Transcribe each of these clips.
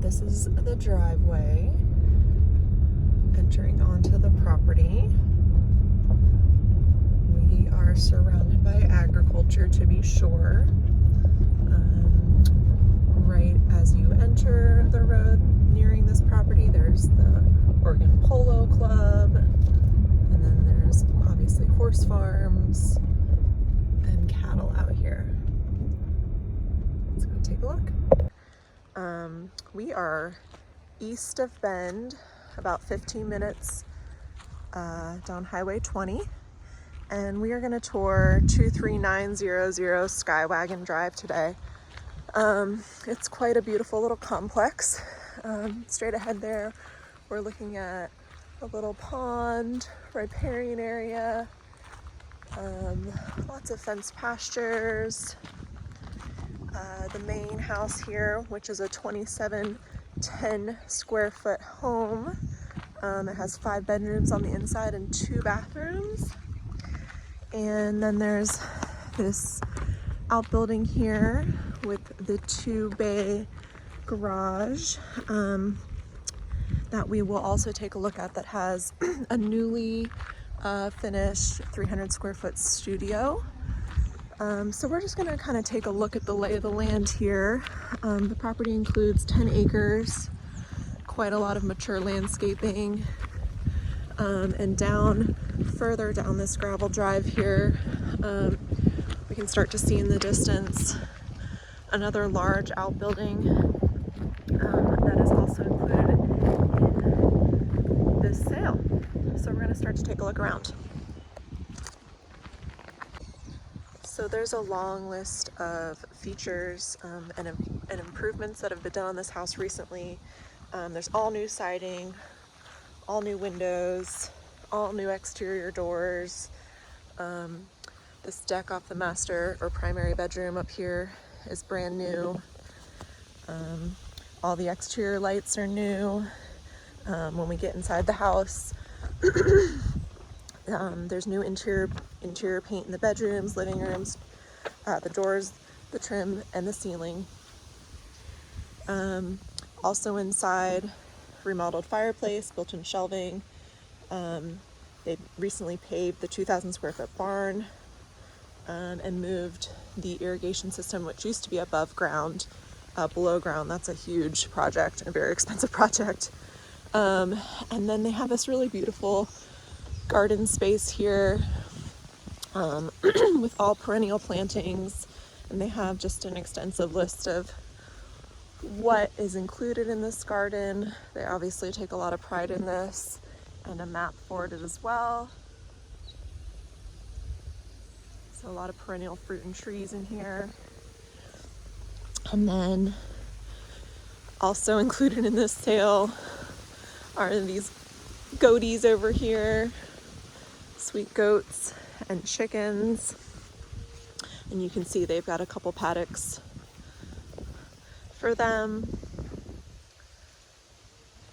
this is the driveway entering onto the property. We are surrounded by agriculture, to be sure. Right as you enter the road nearing this property, there's the Oregon Polo Club, and then there's obviously horse farms and cattle out here. Let's go take a look. We are east of Bend, about 15 minutes down Highway 20, and we are going to tour 23900 Skywagon Drive today. It's quite a beautiful little complex. Straight ahead there, we're looking at a little pond, riparian area, lots of fenced pastures. The main house here, which is a 2710 square foot home. It has 5 bedrooms on the inside and 2 bathrooms. And then there's this outbuilding here with the 2-bay garage that we will also take a look at, that has a newly finished 300 square foot studio. So we're just gonna kind of take a look at the lay of the land here. The property includes 10 acres, quite a lot of mature landscaping, and further down this gravel drive here, we can start to see in the distance another large outbuilding that is also included in this sale. So we're gonna start to take a look around. So there's a long list of features and improvements that have been done on this house recently. There's all new siding, all new windows, all new exterior doors. This deck off the master or primary bedroom up here is brand new. All the exterior lights are new. When we get inside the house, there's new interior paint in the bedrooms, living rooms, the doors, the trim, and the ceiling. Also inside, remodeled fireplace, built-in shelving. They recently paved the 2,000 square foot barn and moved the irrigation system, which used to be above ground, below ground. That's a huge project, a very expensive project. And then they have this really beautiful garden space here with all perennial plantings, and they have just an extensive list of what is included in this garden. They obviously take a lot of pride in this, and a map for it as well. So a lot of perennial fruit and trees in here. And then also included in this sale are these goaties over here, sweet goats and chickens. And you can see they've got a couple paddocks for them.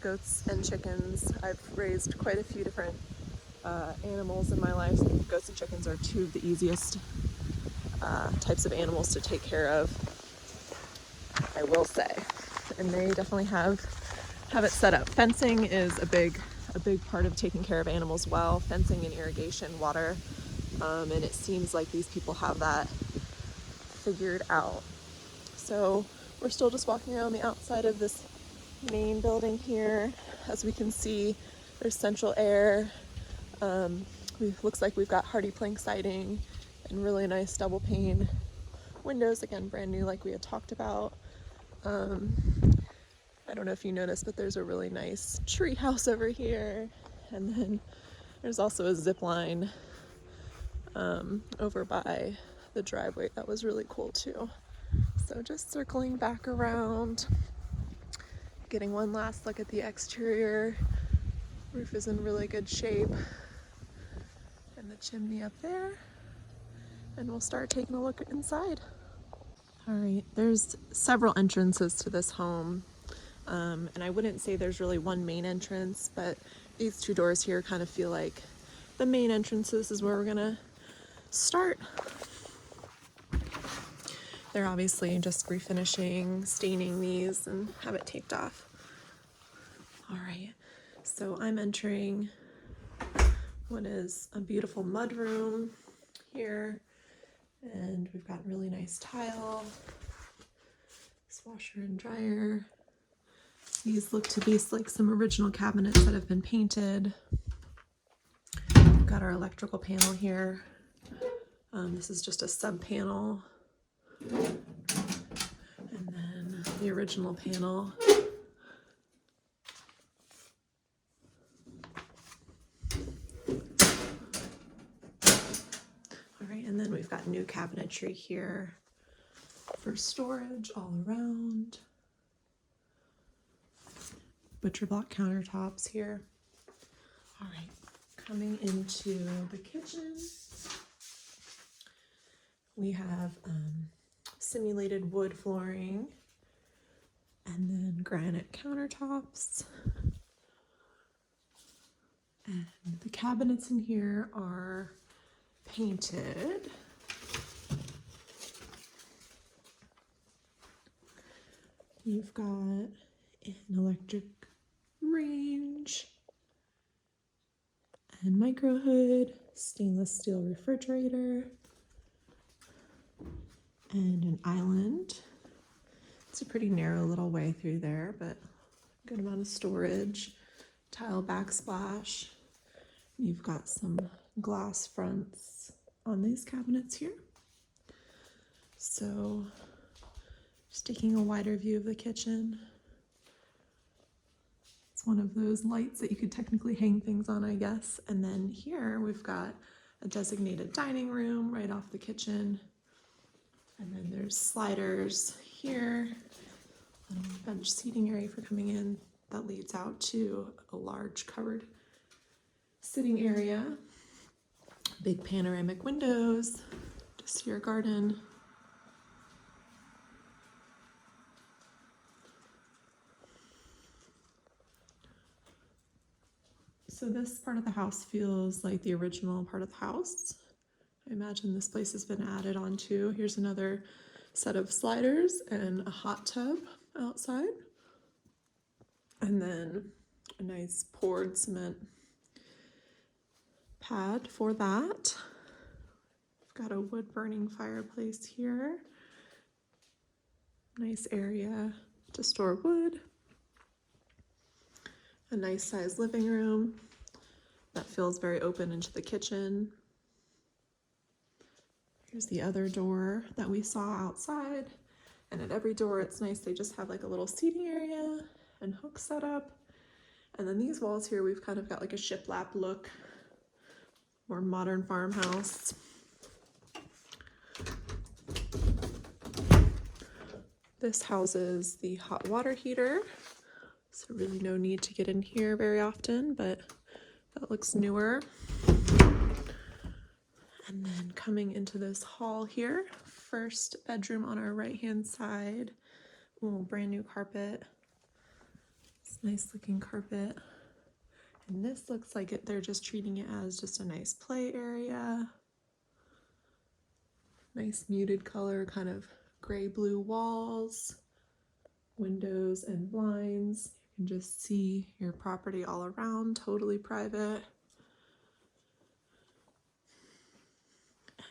Goats and chickens. I've raised quite a few different animals in my life. Goats and chickens are 2 of the easiest types of animals to take care of, I will say. And they definitely have it set up. Fencing is a big part of taking care of animals well. Fencing and irrigation, water, and it seems like these people have that figured out. So we're still just walking around the outside of this main building here. As we can see, there's central air. Looks like we've got hardy plank siding and really nice double pane windows, again brand new like we had talked about. I don't know if you noticed, but there's a really nice tree house over here, and then there's also a zip line over by the driveway that was really cool too. So just circling back around, getting one last look at the exterior. Roof is in really good shape, and the chimney up there, and we'll start taking a look inside. All right, there's several entrances to this home, and I wouldn't say there's really one main entrance, but these 2 doors here kind of feel like the main entrances. Is where we're gonna start. They're obviously just refinishing, staining these, and have it taped off. All right, so I'm entering what is a beautiful mud room here, and we've got really nice tile, this washer and dryer. These look to be like some original cabinets that have been painted. We've got our electrical panel here. This is just a sub panel, and then the original panel. All right, and then we've got new cabinetry here for storage all around. Butcher block countertops here. All right, coming into the kitchen, we have simulated wood flooring and then granite countertops. And the cabinets in here are painted. You've got an electric range and micro hood, stainless steel refrigerator, and an island. It's a pretty narrow little way through there, but good amount of storage. Tile backsplash. You've got some glass fronts on these cabinets here. So just taking a wider view of the kitchen. It's one of those lights that you could technically hang things on, I guess. And then here we've got a designated dining room right off the kitchen. And then there's sliders here, bench seating area for coming in that leads out to a large covered sitting area. Big panoramic windows to see your garden. So this part of the house feels like the original part of the house. I imagine this place has been added onto. Here's another set of sliders and a hot tub outside. And then a nice poured cement pad for that. We've got a wood burning fireplace here. Nice area to store wood. A nice sized living room that feels very open into the kitchen. Here's the other door that we saw outside. And at every door, it's nice. They just have like a little seating area and hooks set up. And then these walls here, we've kind of got like a shiplap look, more modern farmhouse. This houses the hot water heater. So really no need to get in here very often, but that looks newer. And then coming into this hall here, first bedroom on our right-hand side. Ooh, brand new carpet. It's nice looking carpet. And this looks like they're just treating it as just a nice play area. Nice muted color, kind of gray-blue walls, windows and blinds. You can just see your property all around, totally private.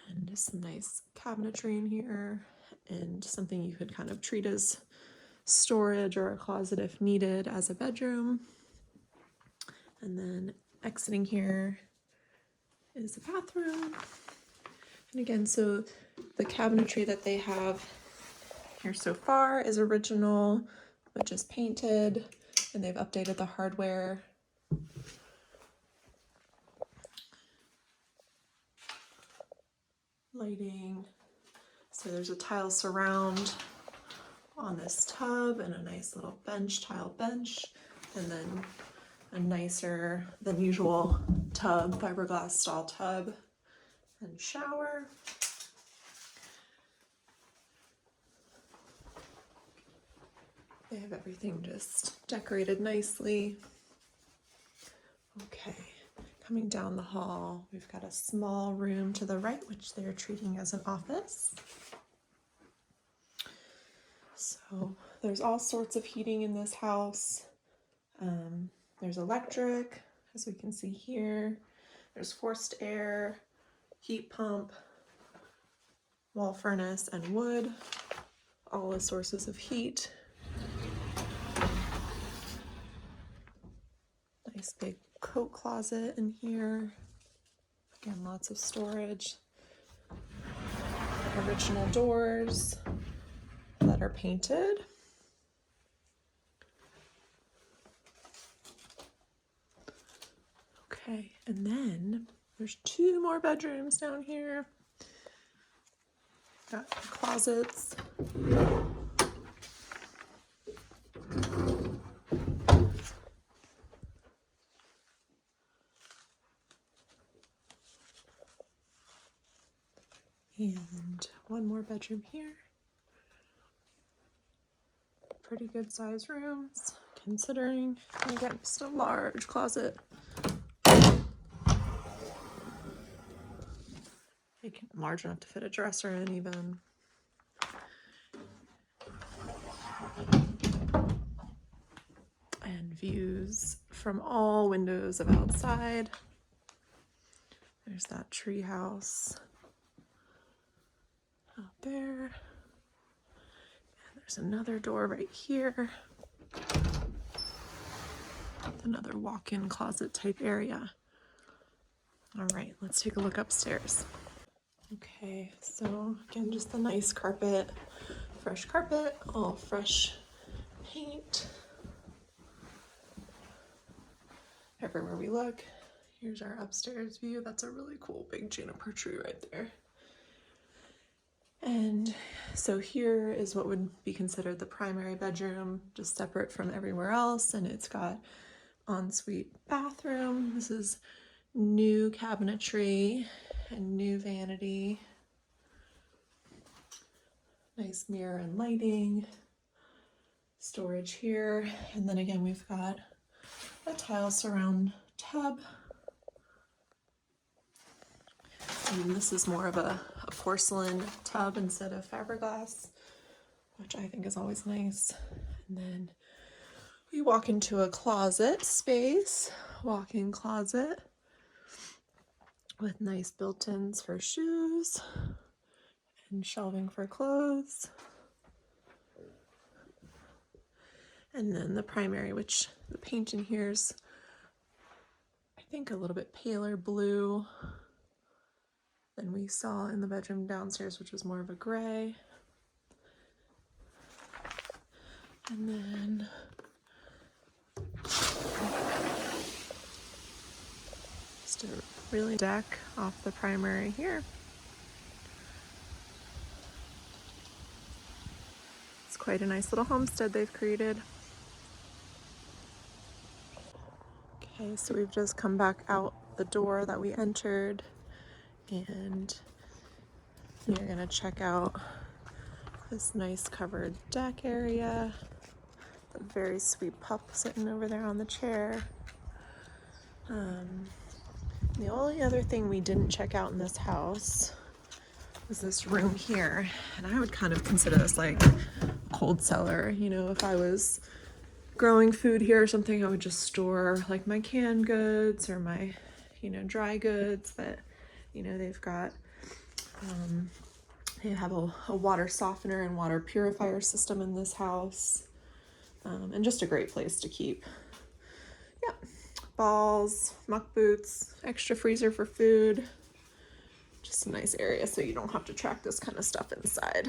And just some nice cabinetry in here and something you could kind of treat as storage or a closet if needed as a bedroom. And then exiting here is a bathroom. And again, so the cabinetry that they have here so far is original, but just painted, and they've updated the hardware. Lighting. So there's a tile surround on this tub and a nice little bench, tile bench, and then a nicer than usual tub, fiberglass stall tub and shower. They have everything just decorated nicely. Okay. Coming down the hall, we've got a small room to the right, which they're treating as an office. So there's all sorts of heating in this house. There's electric, as we can see here. There's forced air, heat pump, wall furnace, and wood, all as sources of heat. Nice big coat closet in here. Again, lots of storage. Original doors that are painted. Okay, and then there's 2 more bedrooms down here. Got closets. And 1 more bedroom here. Pretty good size rooms, considering, and again, just a large closet. Large enough to fit a dresser in even. And views from all windows of outside. There's that tree house out there. And there's another door right here. Another walk-in closet type area. All right, let's take a look upstairs. Okay, so again, just the nice carpet, fresh carpet, all fresh paint. Everywhere we look. Here's our upstairs view. That's a really cool big juniper tree right there. And so here is what would be considered the primary bedroom, just separate from everywhere else. And it's got ensuite bathroom. This is new cabinetry and new vanity. Nice mirror and lighting. Storage here. And then again, we've got a tile surround tub. And this is more of a porcelain tub instead of fiberglass, which I think is always nice. And then we walk into a closet space, walk-in closet with nice built-ins for shoes and shelving for clothes. And then the primary, which the paint in here is, I think, a little bit paler blue than we saw in the bedroom downstairs, which was more of a gray. And then just a really deck off the primary here. It's quite a nice little homestead they've created. Okay, so we've just come back out the door that we entered, and we're gonna check out this nice covered deck area. A very sweet pup sitting over there on the chair. The only other thing we didn't check out in this house was this room here, and I would kind of consider this like a cold cellar. You know, if I was growing food here or something, I would just store like my canned goods or my, dry goods. But they've got they have a water softener and water purifier system in this house, and just a great place to keep balls, muck boots, extra freezer for food. Just a nice area so you don't have to track this kind of stuff inside.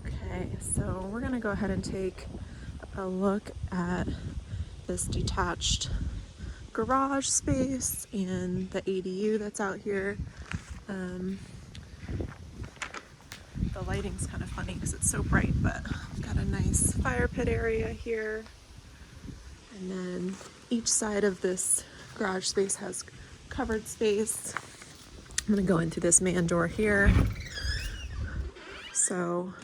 Okay, so we're gonna go ahead and take a look at this detached garage space and the ADU that's out here. The lighting's kind of funny because it's so bright, but we've got a nice fire pit area here. And then each side of this garage space has covered space. I'm gonna go in through this man door here. So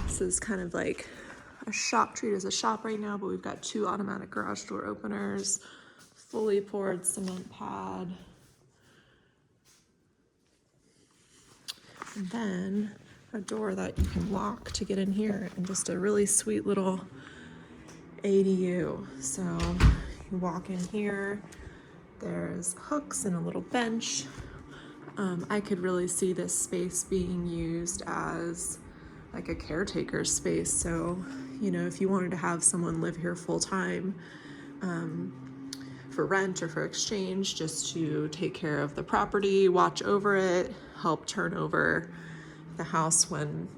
this is kind of like a shop, treated as a shop right now, but we've got 2 automatic garage door openers, fully poured cement pad. And then a door that you can lock to get in here, and just a really sweet little ADU. So you walk in here, there's hooks and a little bench. I could really see this space being used as like a caretaker space. So, you know, if you wanted to have someone live here full time, for rent or for exchange, just to take care of the property, watch over it, help turn over the house when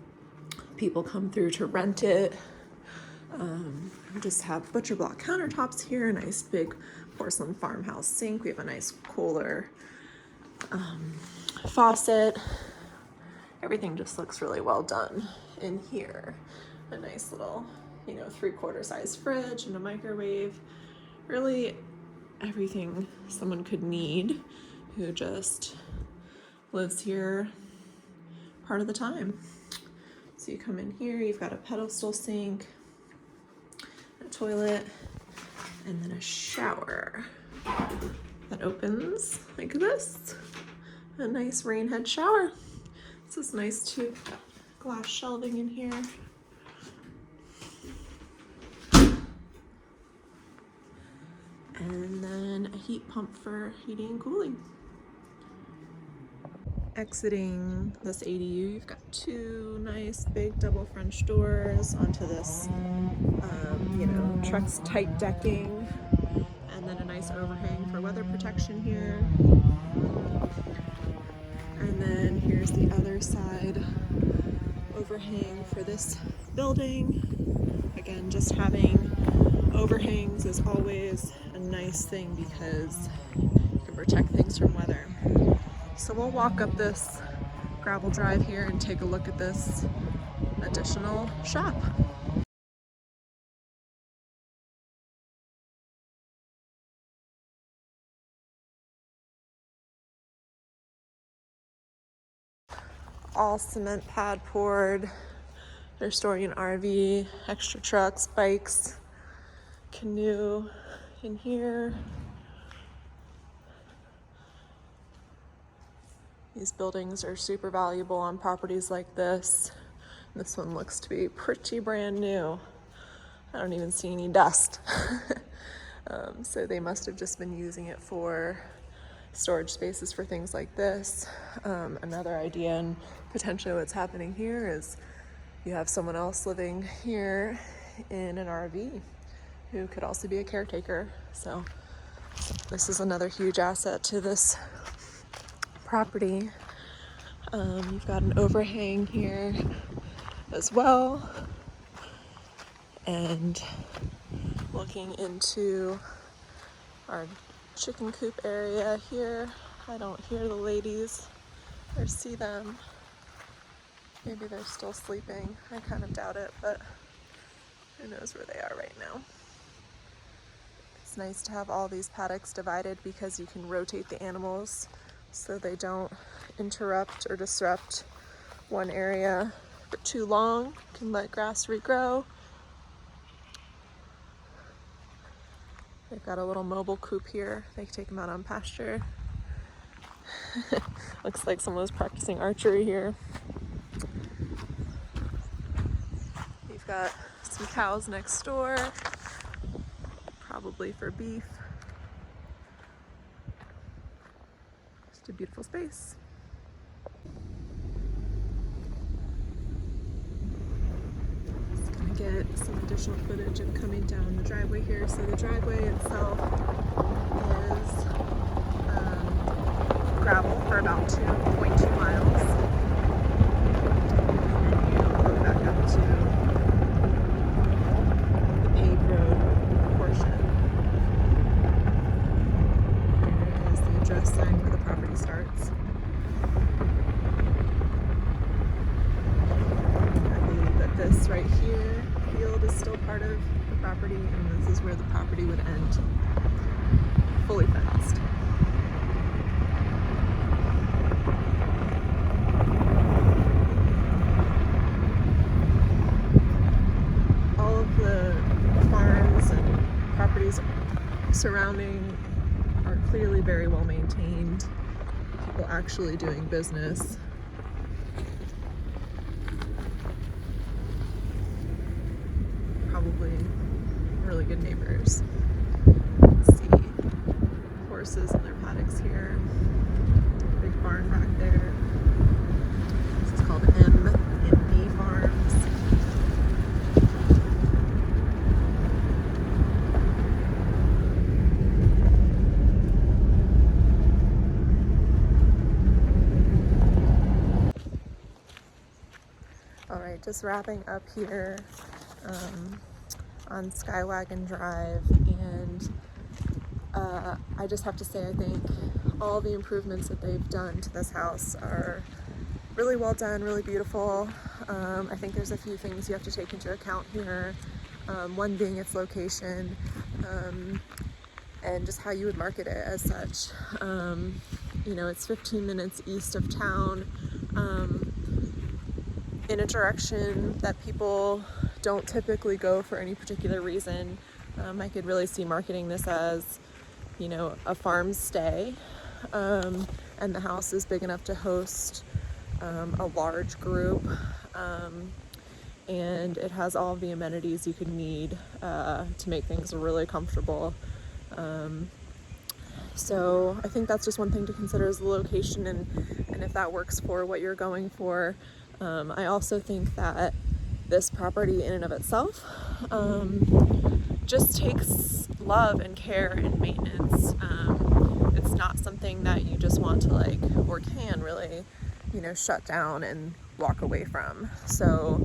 people come through to rent it. Just have butcher block countertops here, a nice big porcelain farmhouse sink. We have a nice Kohler faucet. Everything just looks really well done in here. A nice little, you know, 3/4 size fridge and a microwave. Really everything someone could need who just lives here part of the time. So you come in here, you've got a pedestal sink, a toilet, and then a shower that opens like this. A nice rain head shower. This is nice too. Glass shelving in here. And then a heat pump for heating and cooling. Exiting this ADU, you've got 2 nice big double French doors onto this, you know, Trex type decking, and then a nice overhang for weather protection here. And then here's the other side overhang for this building. Again, just having overhangs is always a nice thing because you can protect things from weather. So we'll walk up this gravel drive here and take a look at this additional shop. All cement pad poured. They're storing an RV, extra trucks, bikes, canoe in here. These buildings are super valuable on properties like this. This one looks to be pretty brand new. I don't even see any dust. So they must have just been using it for storage spaces for things like this. Another idea and potentially what's happening here is you have someone else living here in an RV who could also be a caretaker. So this is another huge asset to this property. You've got an overhang here as well. And looking into our chicken coop area here. I don't hear the ladies or see them. Maybe they're still sleeping. I kind of doubt it, but who knows where they are right now. It's nice to have all these paddocks divided because you can rotate the animals so they don't interrupt or disrupt one area for too long. You can let grass regrow. They've got a little mobile coop here. They can take them out on pasture. Looks like someone was practicing archery here. You've got some cows next door, probably for beef. Just a beautiful space. Just gonna get some additional footage of coming down the driveway here. So the driveway itself is gravel for about 2.2 miles. And you go back up to the paved road portion. There is the address sign where the property starts. I believe that this right here field is still part of the property, and this is where the property would end. Fully fenced. Surrounding are clearly very well maintained. People actually doing business. probably really good neighbors. Let's see, horses in their paddocks here. Big barn back there. This is called M&B Farms. All right, just wrapping up here on Skywagon Drive, and I just have to say, I think all the improvements that they've done to this house are really well done, really beautiful. I think there's a few things you have to take into account here. One being its location, and just how you would market it as such. You know, it's 15 minutes east of town, in a direction that people don't typically go for any particular reason. I could really see marketing this as, you know, a farm stay, and the house is big enough to host a large group, and it has all the amenities you could need to make things really comfortable. So I think that's just one thing to consider, is the location, and if that works for what you're going for. I also think that this property in and of itself just takes love and care and maintenance. It's not something that you just want to, like, or can really, you know, shut down and walk away from. So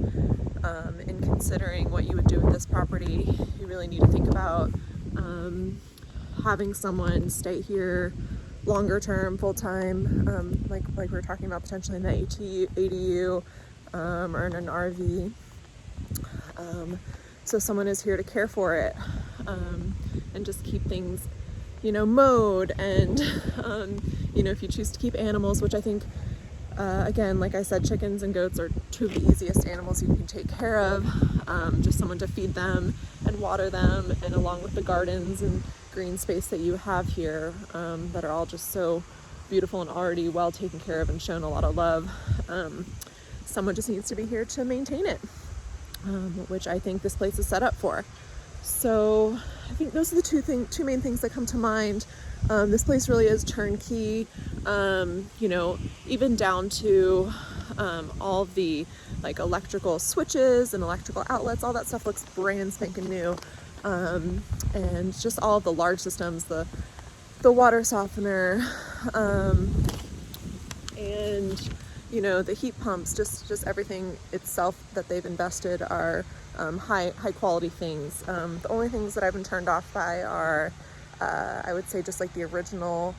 in considering what you would do with this property, you really need to think about having someone stay here longer term, full time, like we were talking about, potentially in the ADU or in an RV. So someone is here to care for it, and just keep things, you know, mowed, and you know, if you choose to keep animals, which I think, again, like I said, chickens and goats are two of the easiest animals you can take care of. Just someone to feed them and water them, and along with the gardens and green space that you have here, that are all just so beautiful and already well taken care of and shown a lot of love. Someone just needs to be here to maintain it, which I think this place is set up for. So I think those are the two main things that come to mind. This place really is turnkey, you know, even down to all the, like, electrical switches and electrical outlets. All that stuff looks brand spanking new. And just all of the large systems, the water softener, and, you know, the heat pumps, just everything itself that they've invested are high quality things. The only things that I've been turned off by are, I would say, just like the original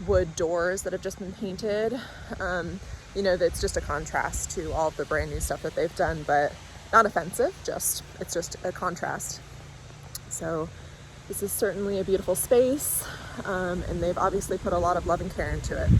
wood doors that have just been painted. You know, that's just a contrast to all of the brand new stuff that they've done, but not offensive, it's just a contrast. So this is certainly a beautiful space, and they've obviously put a lot of love and care into it.